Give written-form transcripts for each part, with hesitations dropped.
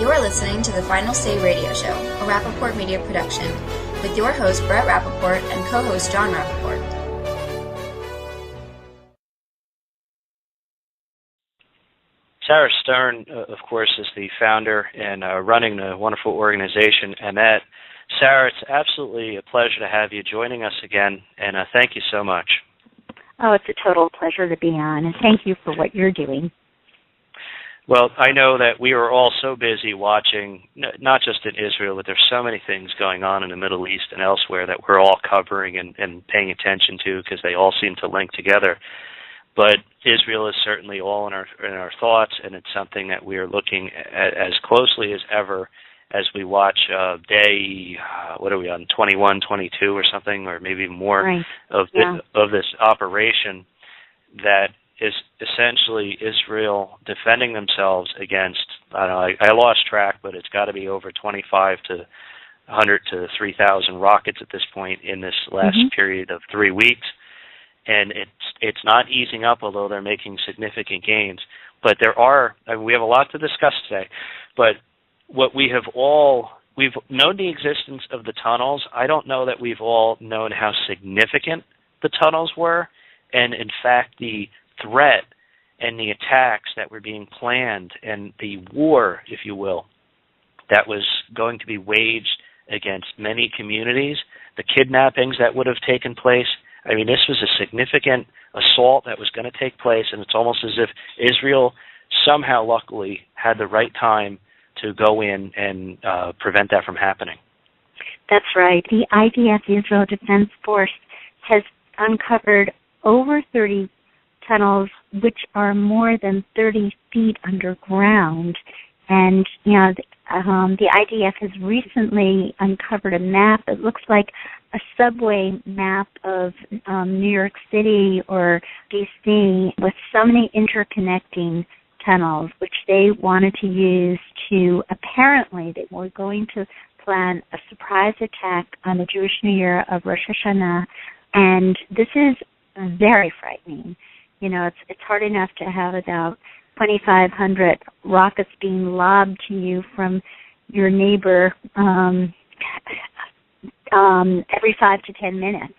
You're listening to the Final Say Radio Show, a Rappaport media production, with your host Brett Rappaport and co-host John Rappaport. Sarah Stern, of course, is the founder and running the wonderful organization EMET. Sarah, it's absolutely a pleasure to have you joining us again, and thank you so much. Oh, it's a total pleasure to be on, and thank you for what you're doing. Well, I know that we are all so busy watching, not just in Israel, but there's so many things going on in the Middle East and elsewhere that we're all covering and paying attention to because they all seem to link together. But Israel is certainly all in our thoughts, and it's something that we are looking at as closely as ever as we watch day, what are we on, 21, 22 or something, or maybe more right. of this operation that is essentially Israel defending themselves against, I don't know, I lost track, but it's got to be over 25 to 100 to 3,000 rockets at this point in this last period of 3 weeks. And it's not easing up, although they're making significant gains. But we have a lot to discuss today. But what we've known the existence of the tunnels. I don't know that we've all known how significant the tunnels were. And in fact, the threat and the attacks that were being planned and the war, if you will, that was going to be waged against many communities, the kidnappings that would have taken place. I mean, this was a significant assault that was going to take place, and it's almost as if Israel somehow, luckily, had the right time to go in and prevent that from happening. That's right. The IDF, the Israel Defense Force, has uncovered over 30 tunnels, which are more than 30 feet underground. And, you know, the IDF has recently uncovered a map. It looks like a subway map of New York City or D.C. with so many interconnecting tunnels, which they wanted to use to, apparently, they were going to plan a surprise attack on the Jewish New Year of Rosh Hashanah. And this is very frightening. You know, it's hard enough to have about 2,500 rockets being lobbed to you from your neighbor every 5 to 10 minutes.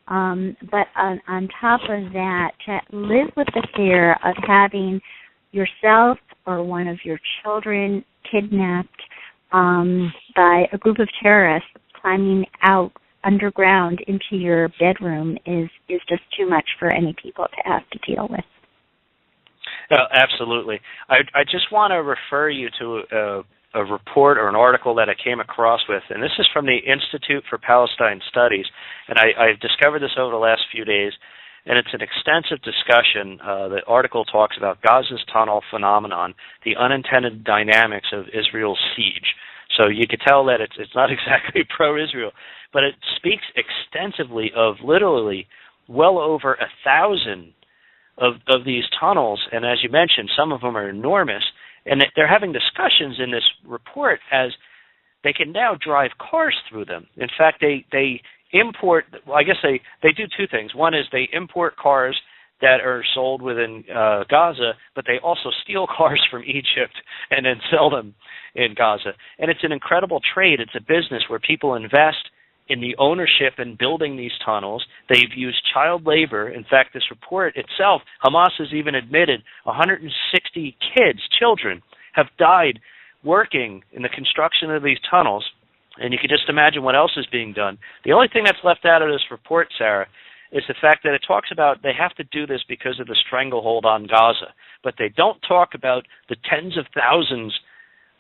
But on top of that, to live with the fear of having yourself or one of your children kidnapped by a group of terrorists climbing out underground into your bedroom is just too much for any people to have to deal with. Absolutely. I just want to refer you to a report or an article that I came across with, and this is from the Institute for Palestine Studies, and I've discovered this over the last few days, and it's an extensive discussion. The article talks about Gaza's tunnel phenomenon, the unintended dynamics of Israel's siege. So you could tell that it's not exactly pro-Israel, but it speaks extensively of literally well over 1,000 of these tunnels, and as you mentioned, some of them are enormous, and they're having discussions in this report as they can now drive cars through them. In fact, they import, well, I guess they do two things. One is they import cars that are sold within Gaza, but they also steal cars from Egypt and then sell them in Gaza. And it's an incredible trade. It's a business where people invest in the ownership and building these tunnels. They've used child labor. In fact, this report itself, Hamas has even admitted 160 children, have died working in the construction of these tunnels. And you can just imagine what else is being done. The only thing that's left out of this report, Sarah, is the fact that it talks about they have to do this because of the stranglehold on Gaza. But they don't talk about the tens of thousands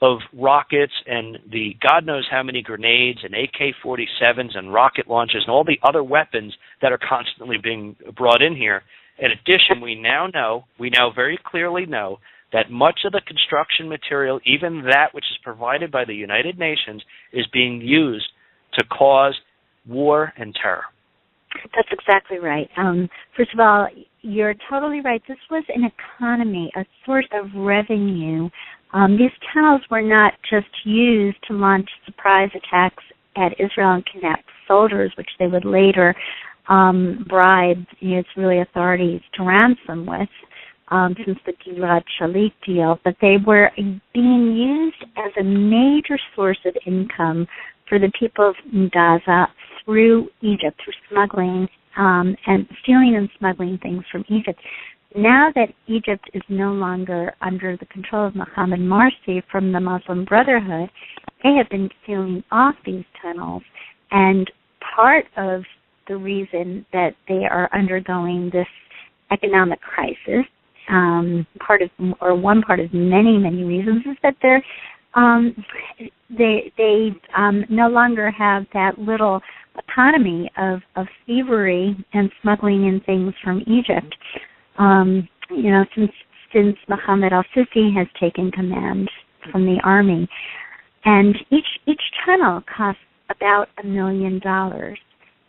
of rockets and the God knows how many grenades and AK-47s and rocket launchers and all the other weapons that are constantly being brought in here. In addition, we now very clearly know that much of the construction material, even that which is provided by the United Nations, is being used to cause war and terror. That's exactly right. First of all, you're totally right. This was an economy, a source of revenue. These tunnels were not just used to launch surprise attacks at Israel and kidnap soldiers, which they would later bribe Israeli authorities to ransom with. since the Gilad Shalit deal, but they were being used as a major source of income for the people in Gaza through Egypt, through smuggling and stealing and smuggling things from Egypt. Now that Egypt is no longer under the control of Mohammed Morsi from the Muslim Brotherhood, they have been sealing off these tunnels, and part of the reason that they are undergoing this economic crisis, one part of many, many reasons, is that they no longer have that little economy of thievery and smuggling in things from Egypt. Since Mohammed al-Sisi has taken command from the army, and each tunnel costs about $1 million.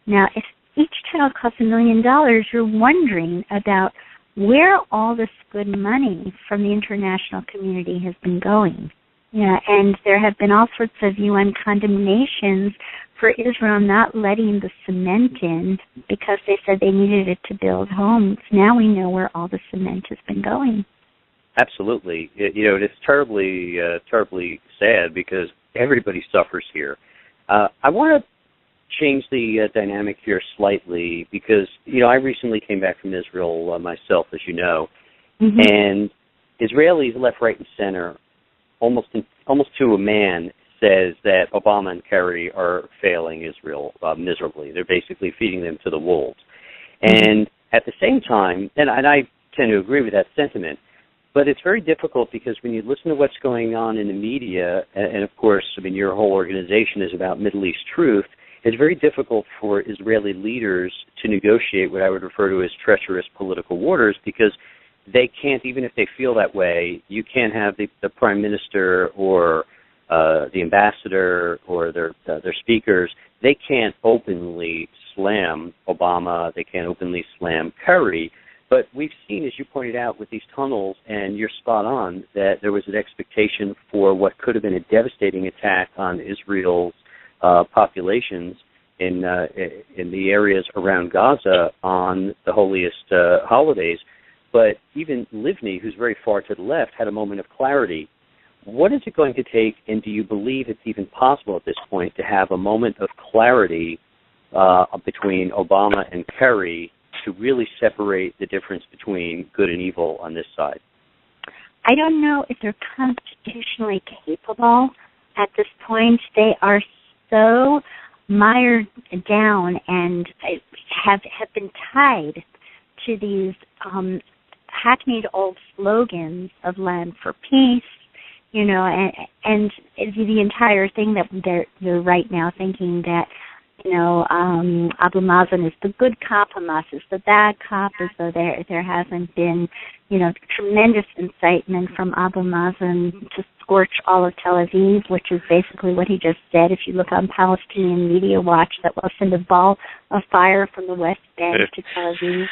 Now, if each tunnel costs $1 million, you're wondering about where all this good money from the international community has been going. Yeah, and there have been all sorts of UN condemnations for Israel not letting the cement in because they said they needed it to build homes. Now we know where all the cement has been going. Absolutely. It's terribly, terribly sad because everybody suffers here. I want to change the dynamic here slightly because, I recently came back from Israel myself, as you know, and Israelis left, right, and center, almost to a man, says that Obama and Kerry are failing Israel miserably. They're basically feeding them to the wolves. And at the same time, and I tend to agree with that sentiment, but it's very difficult because when you listen to what's going on in the media, and of course, your whole organization is about Middle East truth, it's very difficult for Israeli leaders to negotiate what I would refer to as treacherous political waters because they can't, even if they feel that way, you can't have the prime minister or the ambassador or their speakers, they can't openly slam Obama, they can't openly slam Kerry. But we've seen, as you pointed out, with these tunnels, and you're spot on, that there was an expectation for what could have been a devastating attack on Israel's populations in the areas around Gaza on the holiest holidays. But even Livni, who's very far to the left, had a moment of clarity. What is it going to take, and do you believe it's even possible at this point to have a moment of clarity between Obama and Kerry to really separate the difference between good and evil on this side? I don't know if they're constitutionally capable at this point. They are so mired down and have been tied to these hackneyed old slogans of land for peace, and the entire thing that they're right now thinking that, Abu Mazen is the good cop, Hamas is the bad cop, as though there hasn't been, tremendous incitement from Abu Mazen to scorch all of Tel Aviv, which is basically what he just said. If you look on Palestinian Media Watch, that will send a ball of fire from the West Bank to Tel Aviv.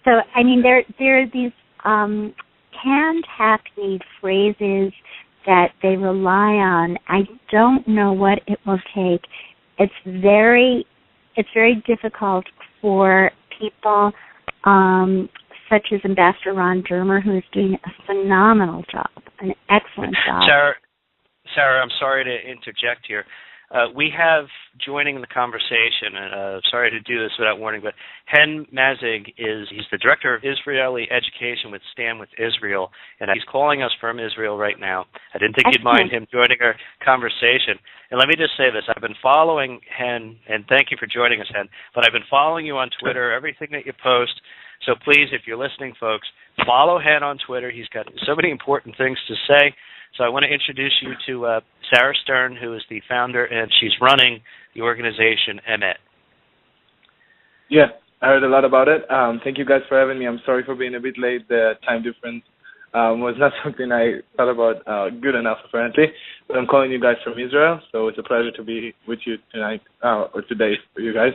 So, there are these canned, hackneyed phrases that they rely on. I don't know what it will take. It's very difficult for people such as Ambassador Ron Dermer, who is doing a phenomenal job, an excellent job. Sarah, I'm sorry to interject here. We have joining the conversation, and sorry to do this without warning, but Hen Mazzig he's the Director of Israeli Education with Stand With Israel, and he's calling us from Israel right now. I didn't think you'd mind him joining our conversation. And let me just say this. I've been following Hen, and thank you for joining us, Hen, but I've been following you on Twitter, everything that you post. So please, if you're listening, folks, follow Hen on Twitter. He's got so many important things to say. So I want to introduce you to Sarah Stern, who is the founder, and she's running the organization EMET. Yeah, I heard a lot about it. Thank you guys for having me. I'm sorry for being a bit late. The time difference was not something I thought about good enough, apparently. But I'm calling you guys from Israel, so it's a pleasure to be with you tonight, or today for you guys.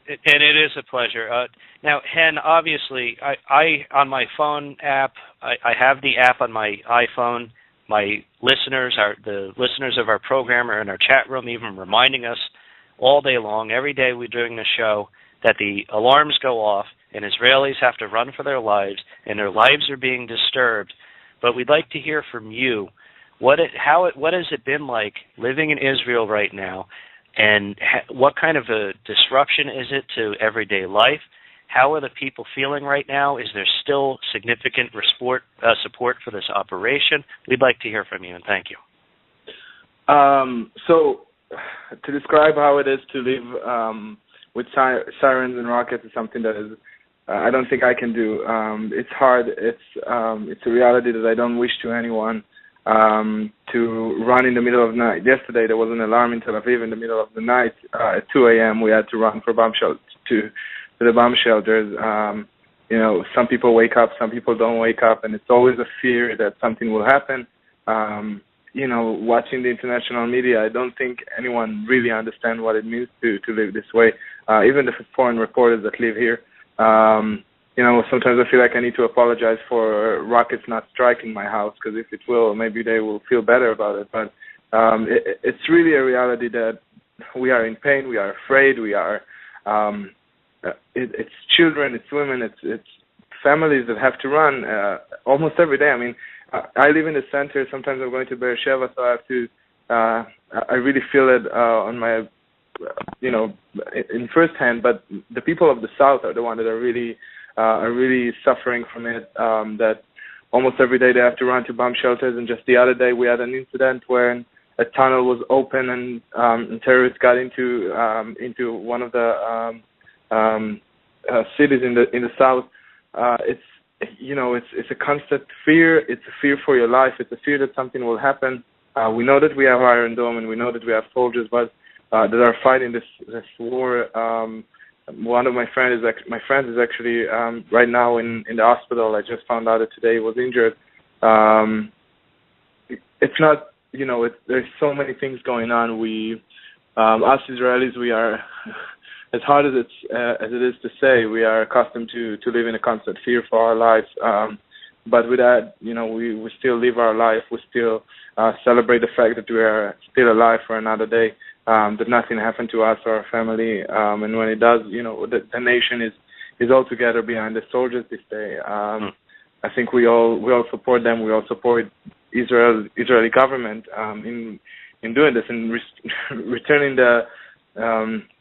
And it is a pleasure. Now, Hen, obviously, I on my phone app, I have the app on my iPhone. My listeners, the listeners of our program are in our chat room even reminding us all day long, every day we're doing the show, that the alarms go off and Israelis have to run for their lives, and their lives are being disturbed. But we'd like to hear from you. What has it been like living in Israel right now, and what kind of a disruption is it to everyday life? How are the people feeling right now? Is there still significant support for this operation? We'd like to hear from you, and thank you. So, to describe how it is to live with sirens and rockets is something that is I don't think I can do. It's hard. It's a reality that I don't wish to anyone. To run in the middle of the night. Yesterday there was an alarm in Tel Aviv in the middle of the night. At 2 a.m. we had to run for bomb shelters to the bomb shelters. Some people wake up, some people don't wake up, and it's always a fear that something will happen. Watching the international media, I don't think anyone really understands what it means to live this way. Even the foreign reporters that live here. Sometimes I feel like I need to apologize for rockets not striking my house, because if it will, maybe they will feel better about it. But it's really a reality that we are in pain, we are afraid, we are. It's children, it's women, it's families that have to run almost every day. I mean, I live in the center. Sometimes I'm going to Beersheba, so I have to. I really feel it on my, in first hand. But the people of the south are the ones that are really suffering from it. That almost every day they have to run to bomb shelters. And just the other day we had an incident where a tunnel was open and terrorists got into one of the cities in the south. It's a constant fear. It's a fear for your life. It's a fear that something will happen. We know that we have Iron Dome and we know that we have soldiers, but that are fighting this war. One of my friends is actually right now in the hospital. I just found out that today he was injured. It's not, there's so many things going on. Us Israelis, we are, as hard as it is to say, we are accustomed to live in a constant fear for our lives. But with that, we still live our life. We still celebrate the fact that we are still alive for another day. That nothing happened to us or our family, and when it does, the nation is all together behind the soldiers this day. I think we all support them. We all support Israeli government in doing this and returning the.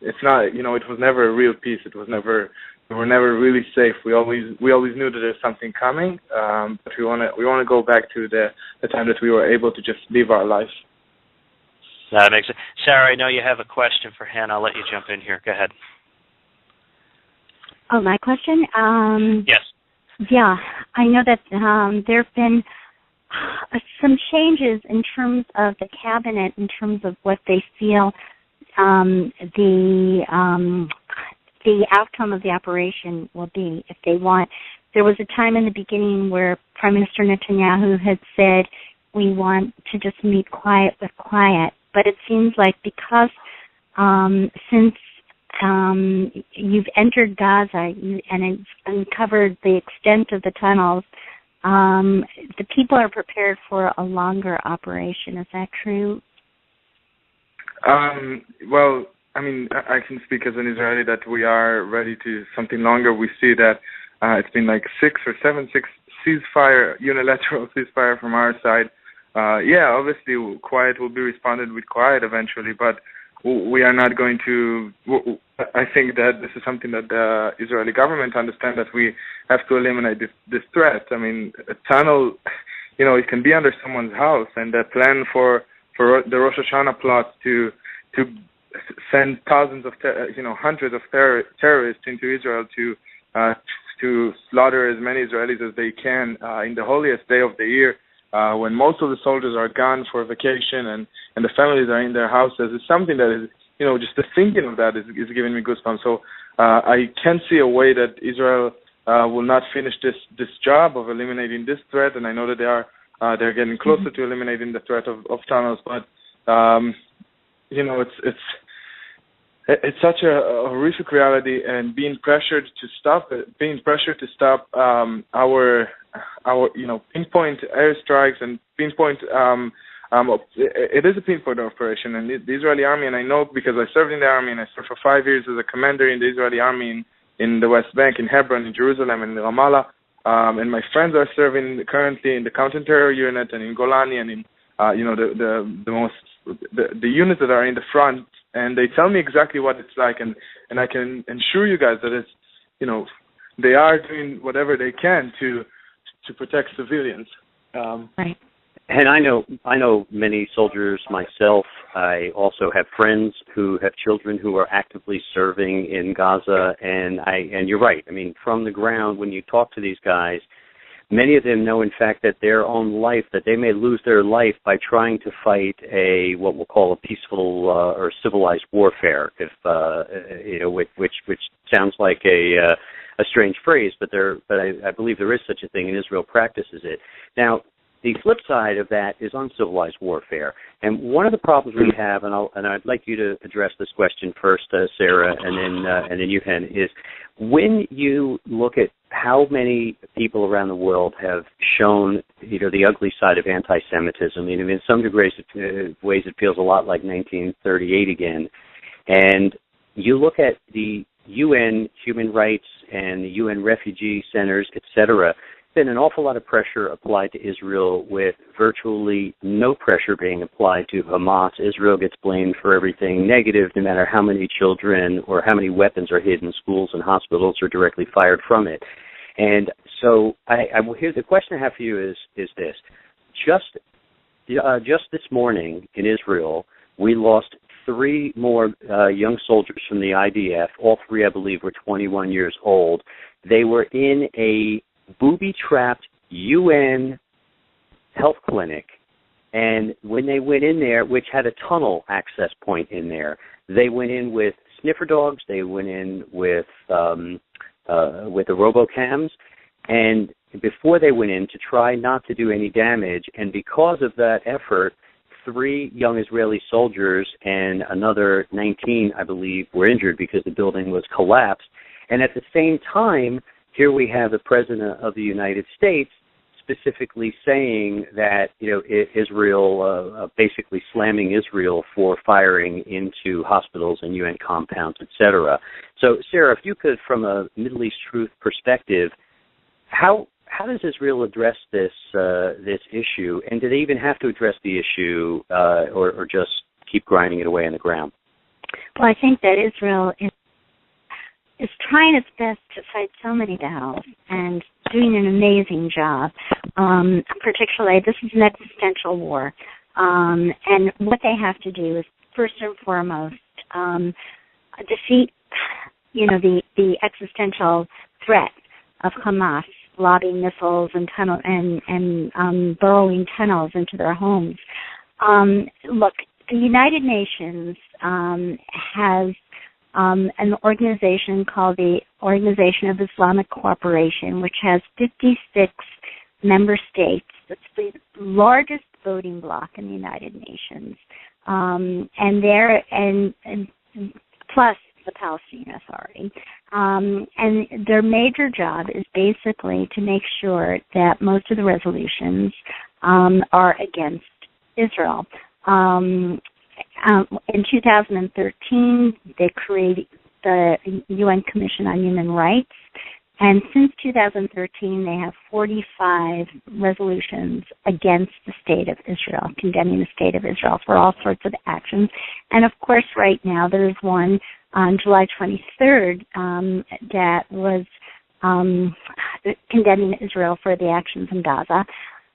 It's not, it was never a real peace. We were never really safe. We always knew that there's something coming, but we want to go back to the time that we were able to just live our life. That makes sense. Sarah, I know you have a question for Hen. I'll let you jump in here. Go ahead. Oh, my question? Yes. Yeah, I know that there have been some changes in terms of the cabinet, in terms of what they feel the outcome of the operation will be. If they want, there was a time in the beginning where Prime Minister Netanyahu had said, we want to just meet quiet with quiet. But it seems like because since you've entered Gaza and uncovered the extent of the tunnels, the people are prepared for a longer operation. Is that true? Well, I mean, I can speak as an Israeli that we are ready to something longer. We see that it's been like 6 ceasefire, unilateral ceasefire from our side. Obviously, quiet will be responded with quiet eventually, but we are not going to. I think that this is something that the Israeli government understands, that we have to eliminate this threat. I mean, a tunnel, it can be under someone's house, and the plan for the Rosh Hashanah plot to send thousands of hundreds of terrorists into Israel to slaughter as many Israelis as they can in the holiest day of the year. When most of the soldiers are gone for vacation and the families are in their houses, it's something that is, just the thinking of that is giving me goosebumps. So I can't see a way that Israel will not finish this job of eliminating this threat, and I know that they're getting closer to eliminating the threat of tunnels. But it's such a horrific reality, and being pressured to stop our pinpoint airstrikes and pinpoint. It is a pinpoint operation, and the Israeli army, and I know because I served in the army and I served for 5 years as a commander in the Israeli army in the West Bank, in Hebron, in Jerusalem, and in Ramallah. And my friends are serving currently in the counter-terror unit and in Golani and in the units that are in the front, and they tell me exactly what it's like, and I can assure you guys that it's, they are doing whatever they can to protect civilians. Right. And I know many soldiers myself. I also have friends who have children who are actively serving in Gaza, and you're right. I mean, from the ground, when you talk to these guys, many of them know, in fact, that their own life, that they may lose their life by trying to fight what we'll call a peaceful or civilized warfare, which sounds like a strange phrase, but I believe there is such a thing, and Israel practices it. Now, the flip side of that is uncivilized warfare, and one of the problems we have, and I'd like you to address this question first, Sarah, and then you, Hen, is when you look at how many people around the world have shown, the ugly side of anti-Semitism. I mean, in some ways it feels a lot like 1938 again, and you look at the UN human rights and the UN refugee centers, etc. Been an awful lot of pressure applied to Israel with virtually no pressure being applied to Hamas. Israel gets blamed for everything negative, no matter how many children or how many weapons are hid in schools and hospitals or directly fired from it. And so here's the question I have for you is this. Just this morning in Israel, we lost 3 more young soldiers from the IDF. All 3, I believe, were 21 years old. They were in a booby-trapped UN health clinic, and when they went in there, which had a tunnel access point in there, they went in with sniffer dogs, they went in with the robocams, and before they went in to try not to do any damage, and because of that effort, 3 young Israeli soldiers and another 19, I believe, were injured because the building was collapsed, and at the same time, here we have the President of the United States specifically saying that, Israel, basically slamming Israel for firing into hospitals and UN compounds, etc. So, Sarah, if you could, from a Middle East truth perspective, how does Israel address this issue, and do they even have to address the issue, or just keep grinding it away on the ground? Well, I think that Israel is trying its best to fight so many battles and doing an amazing job. Particularly, this is an existential war. And what they have to do is, first and foremost, defeat, the existential threat of Hamas lobbing missiles and burrowing tunnels into their homes. Look, the United Nations has an organization called the Organization of Islamic Cooperation, which has 56 member states. It's the largest voting bloc in the United Nations, and plus the Palestinian Authority. And their major job is basically to make sure that most of the resolutions are against Israel. In 2013, they created the UN Commission on Human Rights, and since 2013, they have 45 resolutions against the state of Israel, condemning the state of Israel for all sorts of actions. And, of course, right now there's one on July 23rd that was condemning Israel for the actions in Gaza.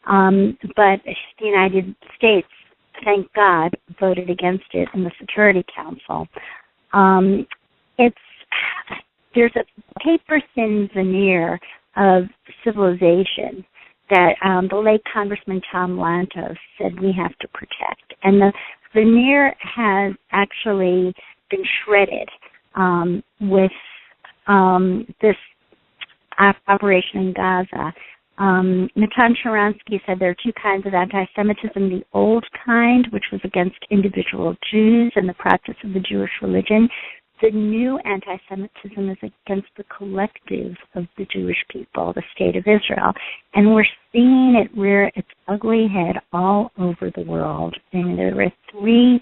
But the United States, thank God, voted against it in the Security Council. There's a paper-thin veneer of civilization that the late Congressman Tom Lantos said we have to protect. And the veneer has actually been shredded with this operation in Gaza. Natan Sharansky said there are 2 kinds of anti-Semitism, the old kind, which was against individual Jews and the practice of the Jewish religion. The new anti-Semitism is against the collective of the Jewish people, the state of Israel. And we're seeing it rear its ugly head all over the world. And there were 3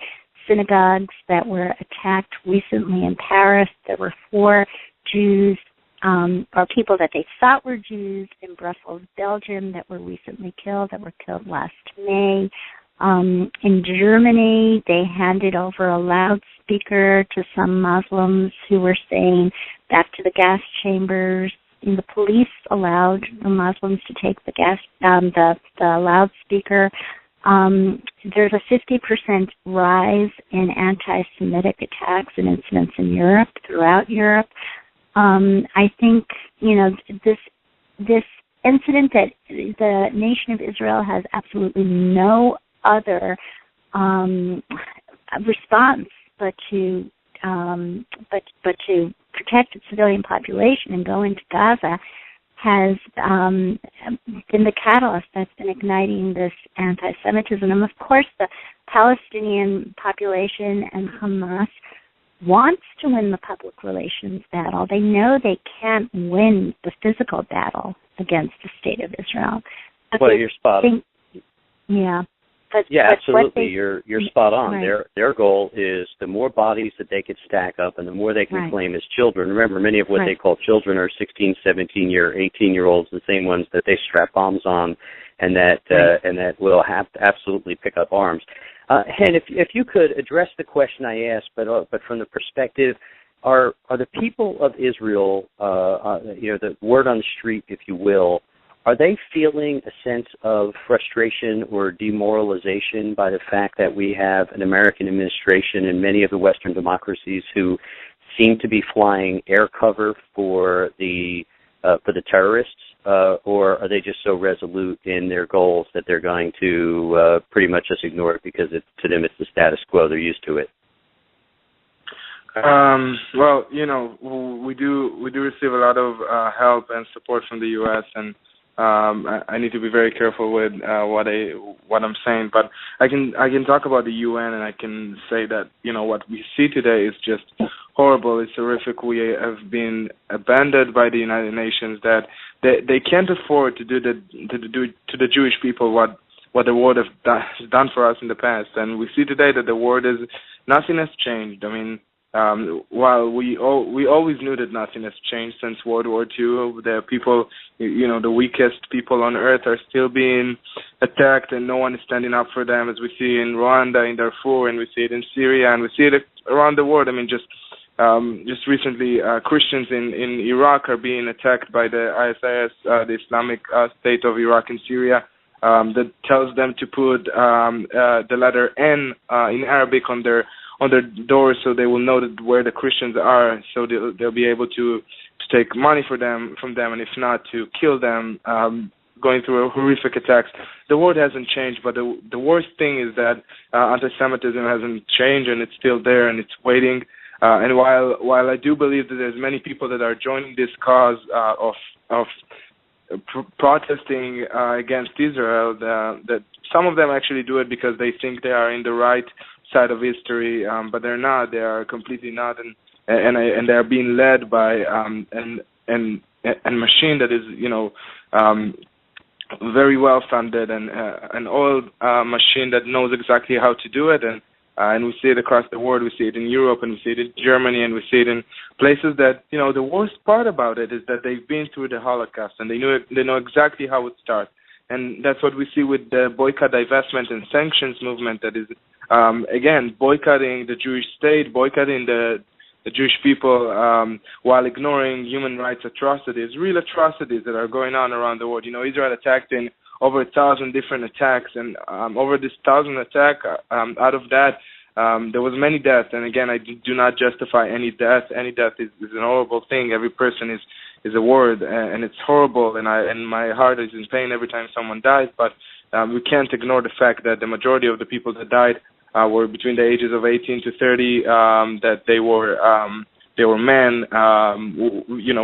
synagogues that were attacked recently in Paris. There were 4 Jews or people that they thought were Jews in Brussels, Belgium, that were recently killed, that were killed last May. In Germany, they handed over a loudspeaker to some Muslims who were saying, back to the gas chambers. And the police allowed the Muslims to take the loudspeaker. There's a 50% rise in anti-Semitic attacks and incidents in Europe, throughout Europe. I think, this incident that the nation of Israel has absolutely no other response but to protect its civilian population and go into Gaza has been the catalyst that's been igniting this anti-Semitism. And of course, the Palestinian population and Hamas wants to win the public relations battle. They know they can't win the physical battle against the state of Israel. Well, you're spot on. Yeah. Absolutely. You're spot on. Right. Their goal is the more bodies that they could stack up and the more they can claim as children. Remember, many of what they call children are 16, 18-year-olds, the same ones that they strap bombs on and that will have to absolutely pick up arms. Hen, if you could address the question I asked, but from the perspective, are the people of Israel, the word on the street, if you will, are they feeling a sense of frustration or demoralization by the fact that we have an American administration and many of the Western democracies who seem to be flying air cover for the terrorists, or are they just so resolute in their goals that they're going to pretty much just ignore it because to them it's the status quo, they're used to it? Well, we do receive a lot of help and support from the U.S. and I need to be very careful with what I'm saying, but I can talk about the UN and I can say that what we see today is just horrible. It's horrific. We have been abandoned by the United Nations. That they can't afford to do to the Jewish people what the world has done for us in the past, and we see today that the world nothing has changed. I mean, while we always knew that nothing has changed since World War II, the people, the weakest people on earth are still being attacked and no one is standing up for them, as we see in Rwanda, in Darfur, and we see it in Syria, and we see it around the world. I mean, just recently, Christians in Iraq are being attacked by the ISIS, the Islamic State of Iraq and Syria, that tells them to put the letter N in Arabic on their doors, so they will know where the Christians are, so they'll be able to take money from them, and if not, to kill them, going through horrific attacks. The world hasn't changed, but the worst thing is that anti-Semitism hasn't changed, and it's still there, and it's waiting. And while I do believe that there's many people that are joining this cause of protesting against Israel, that some of them actually do it because they think they are in the right side of history, but they're not. They are completely not, and they are being led by and machine that is very well funded, and an oil machine that knows exactly how to do it, and we see it across the world. We see it in Europe, and we see it in Germany, and we see it in places that the worst part about it is that they've been through the Holocaust and they know exactly how it starts. And that's what we see with the boycott, divestment, and sanctions movement that is, again, boycotting the Jewish state, boycotting the Jewish people, while ignoring human rights atrocities, real atrocities that are going on around the world. Israel attacked in over 1,000 different attacks, and over this 1,000 attack, out of that, there was many deaths. And again, I do not justify any death. Any death is an horrible thing. Every person is a word, and it's horrible, and my heart is in pain every time someone dies, but we can't ignore the fact that the majority of the people that died were between the ages of 18 to 30, that they were men.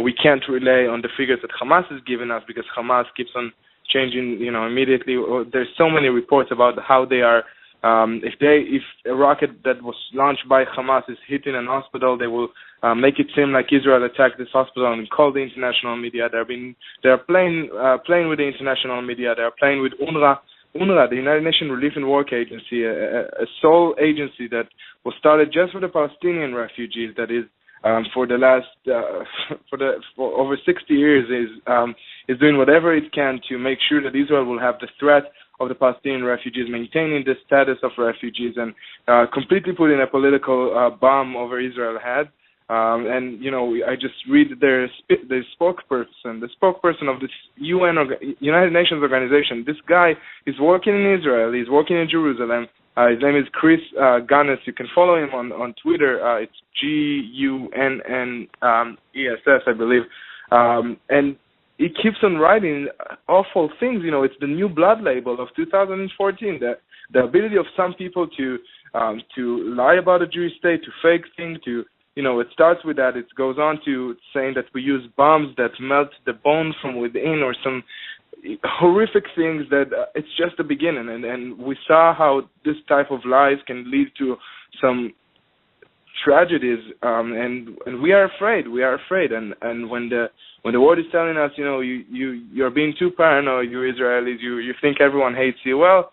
We can't rely on the figures that Hamas is giving us, because Hamas keeps on changing, immediately. There's so many reports about how they are, if a rocket that was launched by Hamas is hitting an hospital, they will make it seem like Israel attacked this hospital and call the international media. They are playing with the international media. They are playing with UNRWA, the United Nations Relief and Work Agency, a sole agency that was started just for the Palestinian refugees, that is for the last for over 60 years is doing whatever it can to make sure that Israel will have the threat of the Palestinian refugees, maintaining the status of refugees, and completely putting a political bomb over Israel's head. And I just read the spokesperson of this United Nations organization. This guy is working in Israel. He's working in Jerusalem. His name is Chris Gunness. You can follow him on Twitter. It's GUNNESS, I believe. And he keeps on writing awful things. It's the new blood label of 2014. The ability of some people to lie about a Jewish state, to fake things, to it starts with that. It goes on to saying that we use bombs that melt the bone from within, or some horrific things that it's just the beginning. And we saw how this type of lies can lead to some tragedies. And we are afraid. We are afraid. And when the world is telling us, you're being too paranoid, you Israelis, you think everyone hates you. Well,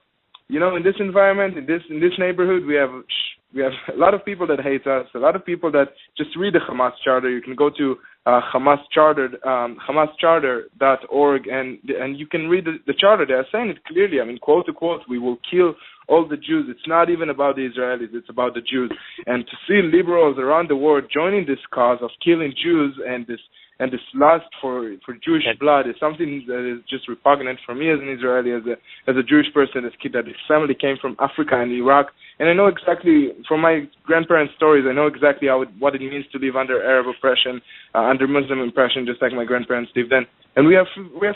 in this environment, in this neighborhood, we have a lot of people that hate us, a lot of people that just read the Hamas Charter. You can go to HamasCharter.org, and you can read the charter. They are saying it clearly. Quote to quote, we will kill all the Jews. It's not even about the Israelis, it's about the Jews. And to see liberals around the world joining this cause of killing Jews and this lust for Jewish blood is something that is just repugnant for me as an Israeli, as a Jewish person, that his family came from Africa and Iraq. And I know exactly, from my grandparents' stories, I know exactly what it means to live under Arab oppression, under Muslim oppression, just like my grandparents lived then. And we are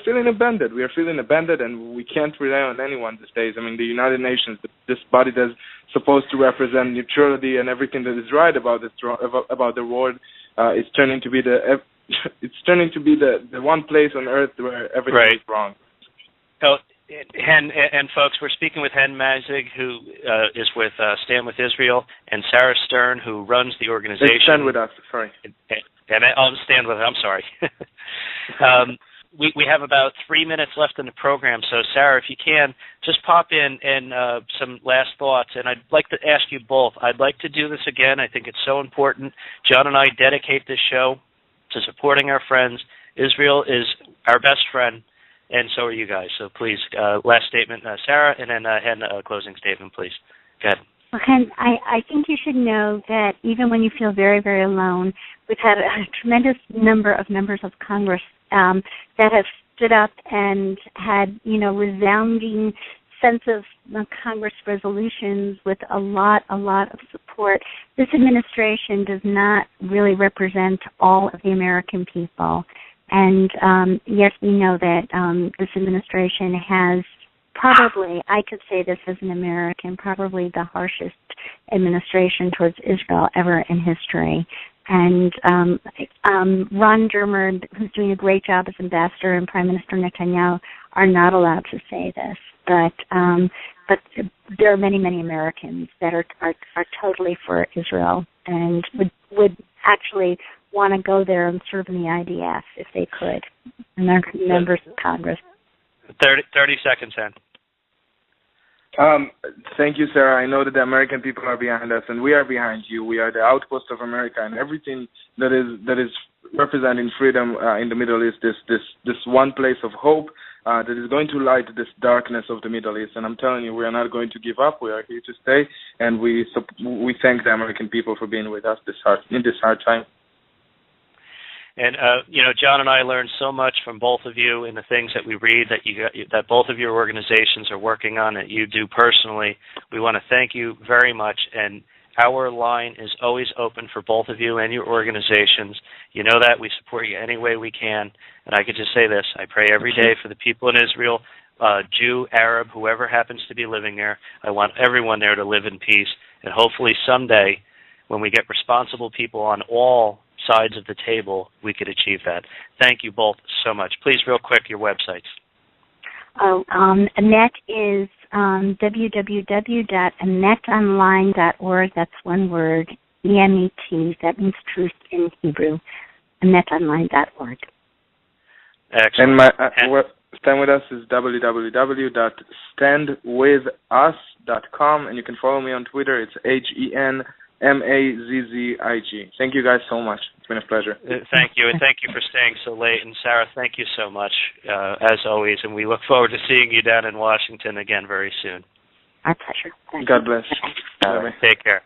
feeling abandoned. We are feeling abandoned, and we can't rely on anyone these days. The United Nations, this body that's supposed to represent neutrality and everything that is right about the world, is turning to be the one place on earth where everything is wrong. So, Hen and folks, we're speaking with Hen Mazzig, who is with Stand With Israel, and Sarah Stern, who runs the organization. Stand With Us, sorry. Stand With Us, I'm sorry. We have about 3 minutes left in the program, so Sarah, if you can, just pop in and some last thoughts. And I'd like to ask you both. I'd like to do this again. I think it's so important. John and I dedicate this show to supporting our friends. Israel is our best friend, and so are you guys. So please, last statement, Sarah, and then Hen, closing statement, please. Go ahead. Well, Hen, I think you should know that even when you feel very, very alone, we've had a tremendous number of members of Congress that have stood up and had, resounding sense of Congress resolutions with a lot of support. This administration does not really represent all of the American people. And yes, we know that this administration has probably, I could say this as an American, probably the harshest administration towards Israel ever in history. And Ron Dermond, who's doing a great job as ambassador, and Prime Minister Netanyahu are not allowed to say this. But there are many Americans that are totally for Israel and would actually want to go there and serve in the IDF if they could. And they're members of Congress. 30 seconds, Hen. Thank you, Sarah. I know that the American people are behind us, and we are behind you. We are the outpost of America, and everything that is representing freedom in the Middle East, this one place of hope that is going to light this darkness of the Middle East. And I'm telling you, we are not going to give up. We are here to stay, and we thank the American people for being with us in this hard time. And John and I learned so much from both of you in the things that we read that both of your organizations are working on, that you do personally. We want to thank you very much, and our line is always open for both of you and your organizations. You know that. We support you any way we can. And I could just say this: I pray every day for the people in Israel, Jew, Arab, whoever happens to be living there. I want everyone there to live in peace, and hopefully someday, when we get responsible people on all sides of the table, we could achieve that. Thank you both so much. Please, real quick, your websites. EMET is www.emetonline.org. That's one word, EMET. That means truth in Hebrew. emetonline.org. Excellent. And Stand With Us is www.standwithus.com, and you can follow me on Twitter. It's HEN Mazzig. Thank you guys so much. It's been a pleasure. Thank you, and thank you for staying so late. And Sarah, thank you so much, as always, and we look forward to seeing you down in Washington again very soon. Our pleasure. Thank God bless. Take care.